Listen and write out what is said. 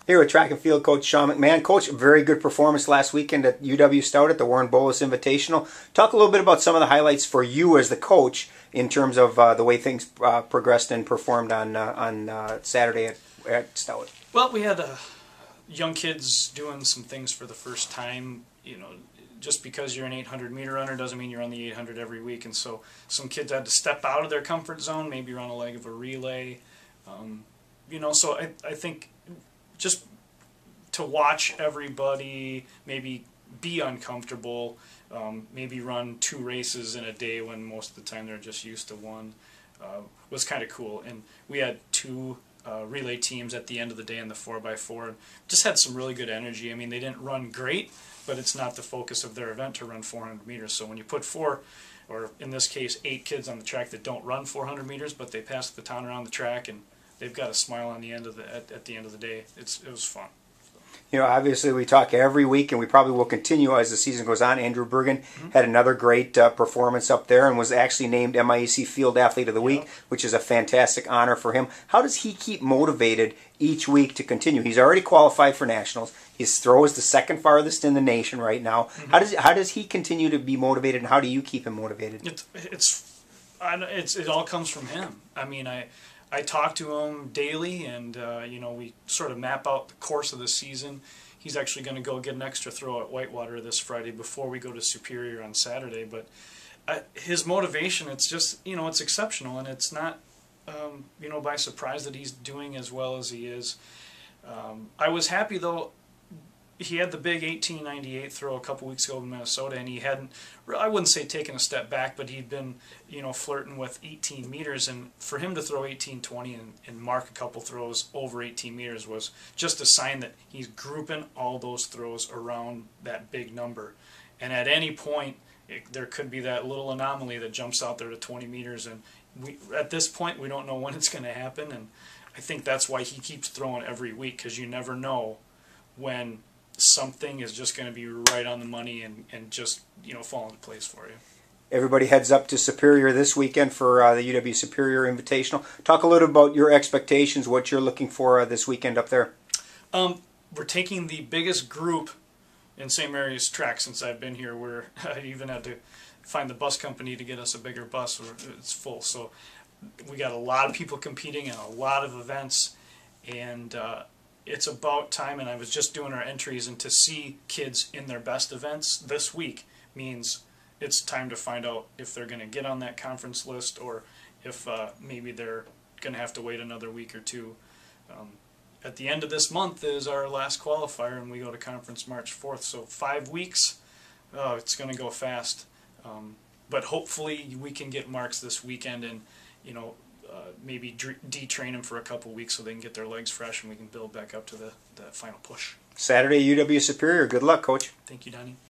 Here with track and field coach Sean McMahon. Coach, very good performance last weekend at UW Stout at the Warren Bolus Invitational. Talk a little bit about some of the highlights for you as the coach in terms of the way things progressed and performed on Saturday at Stout. Well, we had young kids doing some things for the first time. You know, just because you're an 800-meter runner doesn't mean you're on the 800 every week, and so some kids had to step out of their comfort zone, maybe run a leg of a relay. You know, so I think just to watch everybody maybe be uncomfortable, maybe run 2 races in a day when most of the time they're just used to one, was kind of cool. And we had 2 relay teams at the end of the day in the 4x4. Just had some really good energy. I mean, they didn't run great, but it's not the focus of their event to run 400 meters. So when you put 4, or in this case 8 kids on the track that don't run 400 meters, but they pass the baton around the track and they've got a smile on the end of at the end of the day, it was fun. You know, obviously we talk every week, and we probably will continue as the season goes on. Andrew Bergen had another great performance up there and was actually named MIAC Field Athlete of the Week, which is a fantastic honor for him. How does he keep motivated each week to continue? He's already qualified for nationals. His throw is the second farthest in the nation right now. How does he continue to be motivated, and how do you keep him motivated? It all comes from him. I mean, I talk to him daily, and you know, we sort of map out the course of the season. He's actually going to go get an extra throw at Whitewater this Friday before we go to Superior on Saturday. But his motivation, it's just, you know, it's exceptional, and it's not, you know, by surprise that he's doing as well as he is. I was happy though. He had the big 1898 throw a couple weeks ago in Minnesota, and he hadn't, I wouldn't say taken a step back, but he'd been, you know, flirting with 18 meters, and for him to throw 1820 and mark a couple throws over 18 meters was just a sign that he's grouping all those throws around that big number. And at any point, there could be that little anomaly that jumps out there to 20 meters, and at this point, we don't know when it's going to happen, and I think that's why he keeps throwing every week, because you never know when something is just going to be right on the money and just, you know, fall into place for you. Everybody heads up to Superior this weekend for the UW Superior Invitational. Talk a little about your expectations, what you're looking for this weekend up there. We're taking the biggest group in St. Mary's track since I've been here, where I even had to find the bus company to get us a bigger bus. It's full. So we got a lot of people competing in a lot of events, and it's about time. And I was just doing our entries, and to see kids in their best events this week means it's time to find out if they're going to get on that conference list, or if maybe they're going to have to wait another week or 2. At the end of this month is our last qualifier, and we go to conference March 4th. So 5 weeks, it's going to go fast. But hopefully we can get marks this weekend, and, you know, maybe detrain them for a couple weeks so they can get their legs fresh, and we can build back up to the final push. Saturday, UW Superior. Good luck, Coach. Thank you, Donnie.